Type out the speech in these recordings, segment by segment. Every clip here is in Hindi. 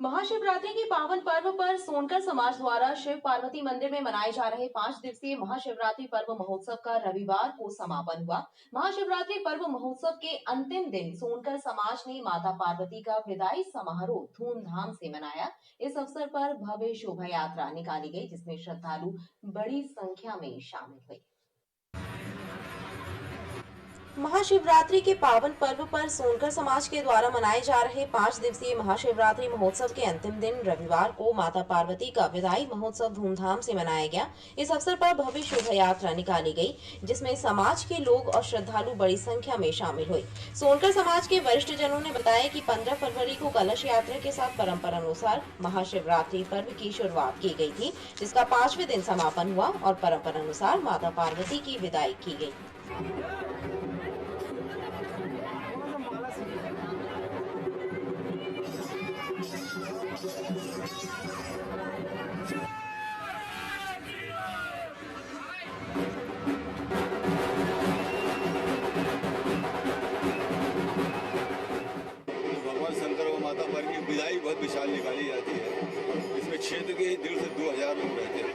महाशिवरात्रि के पावन पर्व पर सोनकर समाज द्वारा शिव पार्वती मंदिर में मनाए जा रहे 5 दिवसीय महाशिवरात्रि पर्व महोत्सव का रविवार को समापन हुआ। महाशिवरात्रि पर्व महोत्सव के अंतिम दिन सोनकर समाज ने माता पार्वती का विदाई समारोह धूमधाम से मनाया। इस अवसर पर भव्य शोभा यात्रा निकाली गई, जिसमें श्रद्धालु बड़ी संख्या में शामिल हुए। महाशिवरात्रि के पावन पर्व पर सोनकर समाज के द्वारा मनाए जा रहे 5 दिवसीय महाशिवरात्रि महोत्सव के अंतिम दिन रविवार को माता पार्वती का विदाई महोत्सव धूमधाम से मनाया गया। इस अवसर पर भव्य शोभा यात्रा निकाली गई, जिसमें समाज के लोग और श्रद्धालु बड़ी संख्या में शामिल हुए। सोनकर समाज के वरिष्ठ जनों ने बताया कि 15 फरवरी को कलश यात्रा के साथ परंपरा अनुसार महाशिवरात्रि पर्व की शुरुआत की गई थी, जिसका 5वें दिन समापन हुआ और परंपरा अनुसार माता पार्वती की विदाई की गई। भगवान शंकर व माता पर की विदाई बहुत विशाल निकाली जाती है। इसमें क्षेत्र के दिल से 2000 लोग रहते हैं।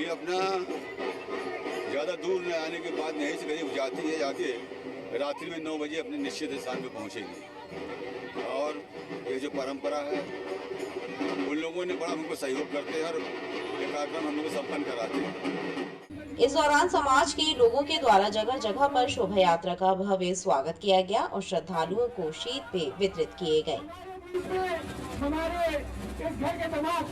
ये अपना ज़्यादा दूर न आने के बाद यहीं से करीब जाती है, जाके रात्रि में 9 बजे अपने निश्चित स्थान पर पहुँचेगी। और ये जो परंपरा है, उन लोगों ने बड़ा हमको सहयोग करते हैं और ये कार्यक्रम हम लोग संपन्न कराते हैं। इस दौरान समाज के लोगों के द्वारा जगह जगह पर शोभा यात्रा का भव्य स्वागत किया गया और श्रद्धालुओं को शीत पेय वितरित किए गए। हमारे इस घर के तमाम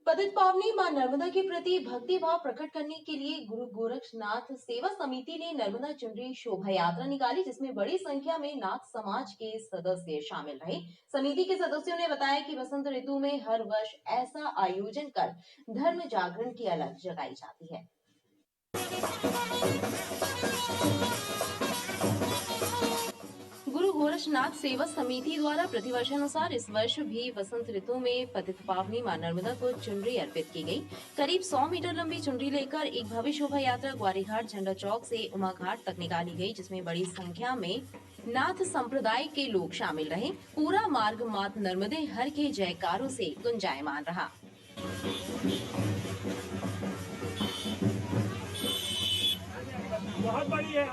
पतित पावनी मां नर्मदा के प्रति भक्ति भाव प्रकट करने के लिए गुरु गोरक्षनाथ सेवा समिति ने नर्मदा चुनरी शोभा यात्रा निकाली, जिसमें बड़ी संख्या में नाथ समाज के सदस्य शामिल रहे। समिति के सदस्यों ने बताया कि बसंत ऋतु में हर वर्ष ऐसा आयोजन कर धर्म जागरण की अलख जगाई जाती है। गुरु गोरक्षनाथ सेवा समिति द्वारा प्रतिवर्षानुसार इस वर्ष भी बसंत ऋतु में पतित पावनी मां नर्मदा को चुनरी अर्पित की गई। करीब 100 मीटर लंबी चुनरी लेकर एक भव्य शोभा यात्रा ग्वारीघाट झंडा चौक से उमा घाट तक निकाली गई, जिसमें बड़ी संख्या में नाथ संप्रदाय के लोग शामिल रहे। पूरा मार्ग मात नर्मदे हर के जयकारों से गुंजायमान रहा। बहुत बड़ी है।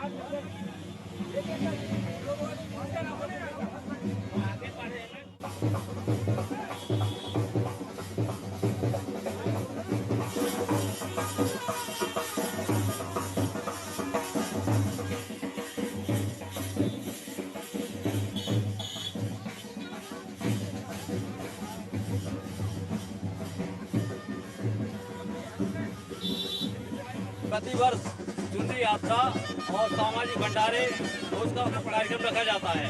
प्रतिवर्ष चुनरी यात्रा और सामाजिक भंडारे रोज का कार्यक्रम रखा जाता है।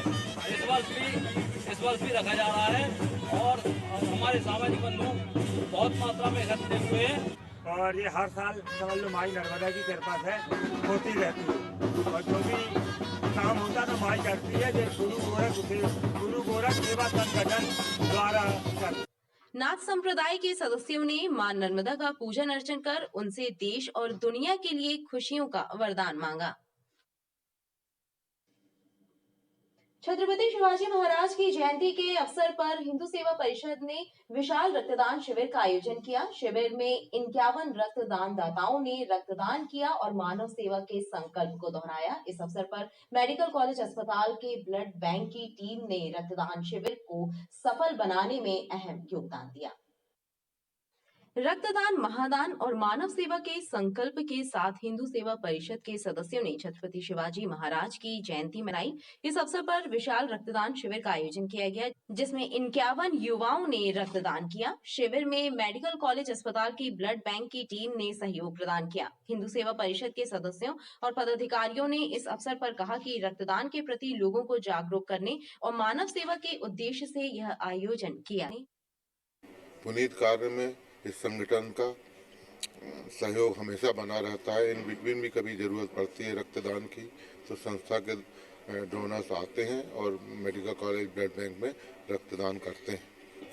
इस वर्ष भी रखा जा रहा है और हमारे सामाजिक बंधु बहुत मात्रा में एकत्रित हुए हैं और ये हर साल समझ लो माई नर्मदा की कृपा से होती रहती है और जो भी काम होता तो माई करती है। जो गुरु गोरख सेवा संगठन द्वारा करती है। नाथ संप्रदाय के सदस्यों ने मां नर्मदा का पूजन अर्चन कर उनसे देश और दुनिया के लिए खुशियों का वरदान मांगा। छत्रपति शिवाजी महाराज की जयंती के अवसर पर हिंदू सेवा परिषद ने विशाल रक्तदान शिविर का आयोजन किया। शिविर में 51 रक्तदान दाताओं ने रक्तदान किया और मानव सेवा के संकल्प को दोहराया। इस अवसर पर मेडिकल कॉलेज अस्पताल के ब्लड बैंक की टीम ने रक्तदान शिविर को सफल बनाने में अहम योगदान दिया। रक्तदान, महादान और मानव सेवा के संकल्प के साथ हिंदू सेवा परिषद के सदस्यों ने छत्रपति शिवाजी महाराज की जयंती मनाई। इस अवसर पर विशाल रक्तदान शिविर का आयोजन किया गया, जिसमें 51 युवाओं ने रक्तदान किया। शिविर में मेडिकल कॉलेज अस्पताल की ब्लड बैंक की टीम ने सहयोग प्रदान किया। हिंदू सेवा परिषद के सदस्यों और पदाधिकारियों ने इस अवसर पर कहा कि रक्तदान के प्रति लोगों को जागरूक करने और मानव सेवा के उद्देश्य से यह आयोजन किया। पुनीत कार्य में इस संगठन का सहयोग हमेशा बना रहता है। इन बिटवीन भी कभी ज़रूरत पड़ती है रक्तदान की तो संस्था के डोनर्स आते हैं और मेडिकल कॉलेज ब्लड बैंक में रक्तदान करते हैं।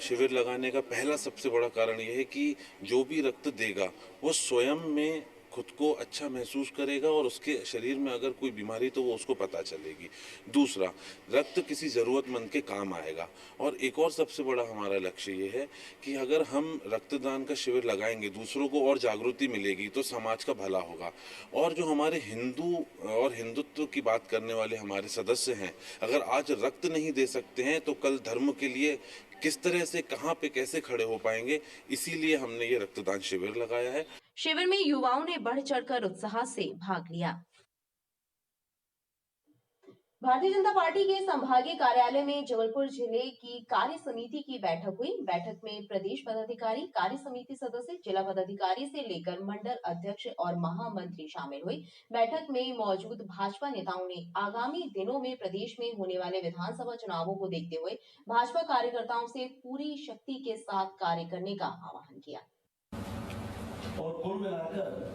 शिविर लगाने का पहला सबसे बड़ा कारण यह है कि जो भी रक्त देगा वो स्वयं में खुद को अच्छा महसूस करेगा और उसके शरीर में अगर कोई बीमारी तो वो उसको पता चलेगी। दूसरा, रक्त किसी ज़रूरतमंद के काम आएगा। और एक और सबसे बड़ा हमारा लक्ष्य ये है कि अगर हम रक्तदान का शिविर लगाएंगे, दूसरों को और जागृति मिलेगी तो समाज का भला होगा। और जो हमारे हिंदू और हिंदुत्व की बात करने वाले हमारे सदस्य हैं, अगर आज रक्त नहीं दे सकते हैं तो कल धर्म के लिए किस तरह से, कहाँ पे, कैसे खड़े हो पाएंगे। इसीलिए हमने ये रक्तदान शिविर लगाया है। शिविर में युवाओं ने बढ़ चढ़कर उत्साह से भाग लिया। भारतीय जनता पार्टी के संभागीय कार्यालय में जबलपुर जिले की कार्य समिति की बैठक हुई। बैठक में प्रदेश पदाधिकारी, कार्य समिति सदस्य, जिला पदाधिकारी से लेकर मंडल अध्यक्ष और महामंत्री शामिल हुए। बैठक में मौजूद भाजपा नेताओं ने आगामी दिनों में प्रदेश में होने वाले विधानसभा चुनावों को देखते हुए भाजपा कार्यकर्ताओं से पूरी शक्ति के साथ कार्य करने का आह्वान किया। और कुल मिलाकर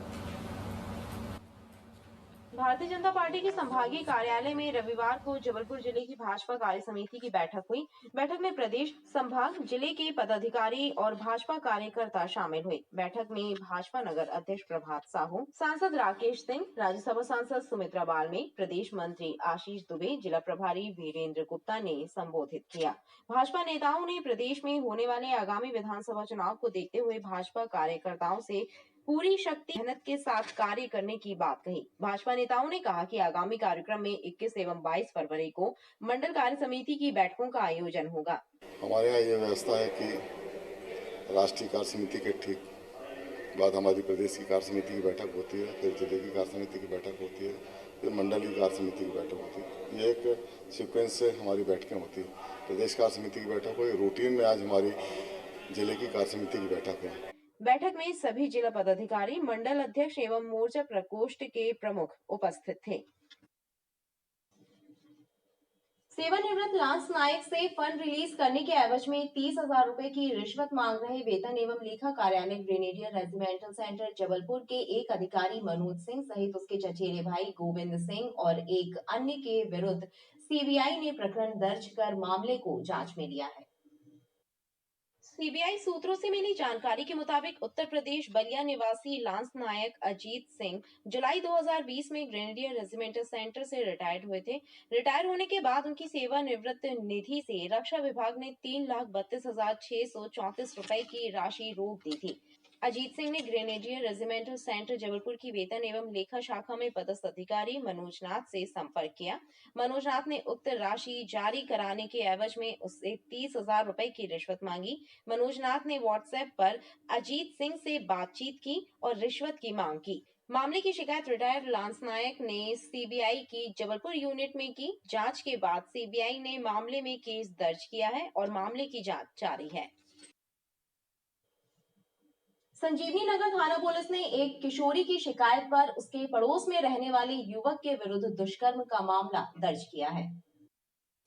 भारतीय जनता पार्टी के संभागीय कार्यालय में रविवार को जबलपुर जिले की भाजपा कार्य समिति की बैठक हुई। बैठक में प्रदेश, संभाग, जिले के पदाधिकारी और भाजपा कार्यकर्ता शामिल हुए। बैठक में भाजपा नगर अध्यक्ष प्रभात साहू, सांसद राकेश सिंह, राज्यसभा सांसद सुमित्रा बाल्मीकि, प्रदेश मंत्री आशीष दुबे, जिला प्रभारी वीरेंद्र गुप्ता ने संबोधित किया। भाजपा नेताओं ने प्रदेश में होने वाले आगामी विधानसभा चुनाव को देखते हुए भाजपा कार्यकर्ताओं से पूरी शक्ति मेहनत के साथ कार्य करने की बात कही। भाजपा नेताओं ने कहा कि आगामी कार्यक्रम में 21 एवं 22 फरवरी को मंडल कार्य समिति की बैठकों का आयोजन होगा। हमारे यहाँ ये व्यवस्था है कि राष्ट्रीय कार्य समिति के ठीक बाद हमारी प्रदेश की कार्य समिति की बैठक होती है, फिर जिले की कार्य समिति की बैठक होती है, फिर मंडल की कार्य समिति की बैठक होती है। ये एक सीक्वेंस से हमारी बैठकें होती है। प्रदेश कार्य समिति की बैठक हुई, रूटीन में आज हमारी जिले की कार्य समिति की बैठक है। बैठक में सभी जिला पदाधिकारी, मंडल अध्यक्ष एवं मोर्चा प्रकोष्ठ के प्रमुख उपस्थित थे। सेवानिवृत्त लांस नायक से फंड रिलीज करने के एवज में 30,000 रुपए की रिश्वत मांग रहे वेतन एवं लेखा कार्यालय ग्रेनेडियर रेजिमेंटल सेंटर जबलपुर के एक अधिकारी मनोज सिंह सहित उसके चचेरे भाई गोविंद सिंह और एक अन्य के विरुद्ध सीबीआई ने प्रकरण दर्ज कर मामले को जांच में लिया है। सीबीआई सूत्रों से मिली जानकारी के मुताबिक उत्तर प्रदेश बलिया निवासी लांस नायक अजीत सिंह जुलाई 2020 में ग्रेनेडियर रेजिमेंटल सेंटर से रिटायर्ड हुए थे। रिटायर होने के बाद उनकी सेवानिवृत्त निधि से रक्षा विभाग ने 3,32,634 रुपए की राशि रोक दी थी। अजीत सिंह ने ग्रेनेडियर रेजिमेंटल सेंटर जबलपुर की वेतन एवं लेखा शाखा में पदस्थ अधिकारी मनोजनाथ से संपर्क किया। मनोजनाथ ने उक्त राशि जारी कराने के एवज में उससे 30,000 रुपए की रिश्वत मांगी। मनोजनाथ ने व्हाट्सएप पर अजीत सिंह से बातचीत की और रिश्वत की मांग की। मामले की शिकायत रिटायर्ड लांस नायक ने सीबीआई की जबलपुर यूनिट में की। जांच के बाद सीबीआई ने मामले में केस दर्ज किया है और मामले की जांच जारी है। संजीवनी नगर थाना पुलिस ने एक किशोरी की शिकायत पर उसके पड़ोस में रहने वाले युवक के विरुद्ध दुष्कर्म का मामला दर्ज किया है।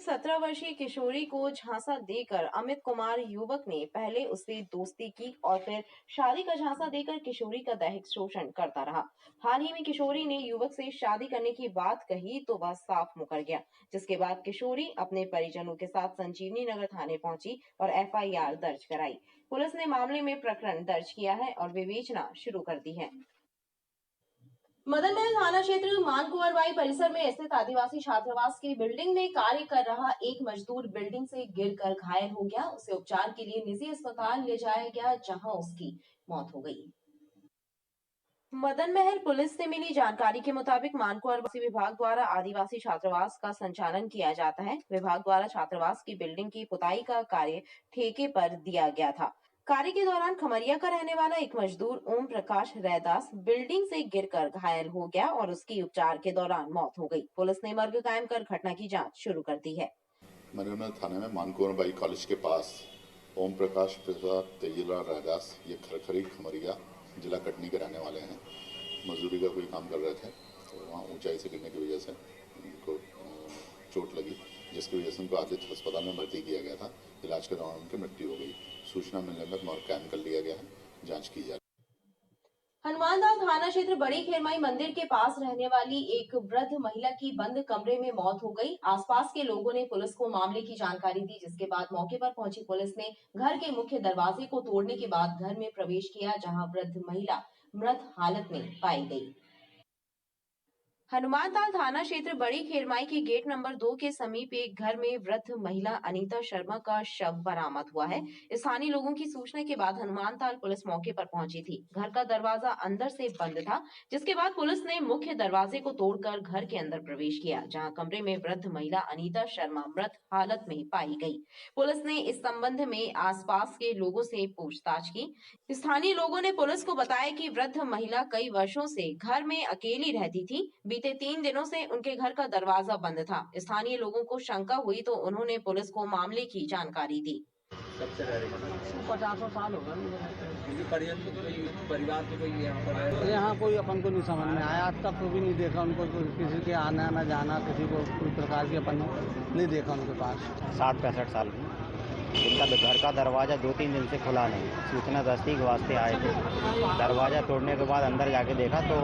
17 वर्षीय किशोरी को झांसा देकर अमित कुमार युवक ने पहले उससे दोस्ती की और फिर शादी का झांसा देकर किशोरी का दैहिक शोषण करता रहा। हाल ही में किशोरी ने युवक से शादी करने की बात कही तो वह साफ मुकर गया, जिसके बाद किशोरी अपने परिजनों के साथ संजीवनी नगर थाने पहुंची और एफआईआर दर्ज कराई। पुलिस ने मामले में प्रकरण दर्ज किया है और विवेचना शुरू कर दी है। मदन महल थाना क्षेत्र मानकुंवरबाई परिसर में स्थित आदिवासी छात्रावास की बिल्डिंग में कार्य कर रहा एक मजदूर बिल्डिंग से गिरकर घायल हो गया। उसे उपचार के लिए निजी अस्पताल ले जाया गया, जहां उसकी मौत हो गई। मदन महल पुलिस से मिली जानकारी के मुताबिक मानकुंवरबाई विभाग द्वारा आदिवासी छात्रावास का संचालन किया जाता है। विभाग द्वारा छात्रावास की बिल्डिंग की पुताई का कार्य ठेके पर दिया गया था। कार्य के दौरान खमरिया का रहने वाला एक मजदूर ओम प्रकाश रैदास बिल्डिंग से गिरकर घायल हो गया और उसकी उपचार के दौरान मौत हो गई। पुलिस ने मर्ग कायम कर घटना की जांच शुरू कर दी है। मरियमनगर थाने में मानकोरबाई कॉलेज के पास ओम प्रकाश प्रसाद तेजीलाल रैदास, ये खरखरी खमरिया जिला कटनी के रहने वाले हैं। मजदूरी का कोई काम कर रहे थे तो वहाँ ऊंचाई से गिरने की वजह से उनको चोट लगी, जिसकी वजह से उनको आदित्य अस्पताल में भर्ती किया गया था। इलाज के दौरान उनकी मृत्यु हो गई। सूचना मिलने पर मर्ग कायम कर लिया गया है, जांच की जा रही है। हनुमानदाल थाना क्षेत्र बड़ी खेरमाई मंदिर के पास रहने वाली एक वृद्ध महिला की बंद कमरे में मौत हो गई। आसपास के लोगों ने पुलिस को मामले की जानकारी दी, जिसके बाद मौके पर पहुंची पुलिस ने घर के मुख्य दरवाजे को तोड़ने के बाद घर में प्रवेश किया, जहां वृद्ध महिला मृत हालत में पाई गई। हनुमानताल थाना क्षेत्र बड़ी खेरमाई के गेट नंबर 2 के समीप एक घर में वृद्ध महिला अनीता शर्मा का शव बरामद हुआ है। स्थानीय लोगों की सूचना के बाद हनुमानताल पुलिस मौके पर पहुंची थी। घर का दरवाजा अंदर से बंद था, जिसके बाद पुलिस ने मुख्य दरवाजे को तोड़कर घर के अंदर प्रवेश किया, जहां कमरे में वृद्ध महिला अनीता शर्मा मृत हालत में पाई गई। पुलिस ने इस संबंध में आसपास के लोगों से पूछताछ की। स्थानीय लोगों ने पुलिस को बताया कि वृद्ध महिला कई वर्षों से घर में अकेली रहती थी। बीते 3 दिनों से उनके घर का दरवाजा बंद था। स्थानीय लोगों को शंका हुई तो उन्होंने पुलिस को मामले की जानकारी दी। सबसे पहले 50 साल हो गए परिवार के कोई यहाँ कोई अपन को नहीं समझ में आया, आज तक तो भी नहीं देखा उनको, किसी के आना न जाना, किसी को कोई प्रकार की अपन नहीं देखा उनके पास। 60-65 साल जिनका घर का दरवाज़ा 2-3 दिन से खुला नहीं, सूचना दस्ती के वास्ते आए थे। दरवाज़ा तोड़ने के बाद अंदर जाके देखा तो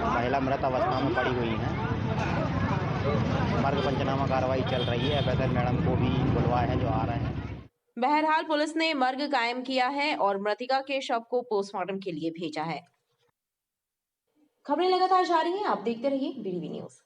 महिला मृत अवस्था में पड़ी हुई है। मर्ग पंचनामा कार्रवाई चल रही है। एफएसएल मैडम को भी बुलवाए हैं जो आ रहे हैं। बहरहाल पुलिस ने मर्ग कायम किया है और मृतिका के शव को पोस्टमार्टम के लिए भेजा है। खबरें लगातार जारी हैं, आप देखते रहिए BDV न्यूज।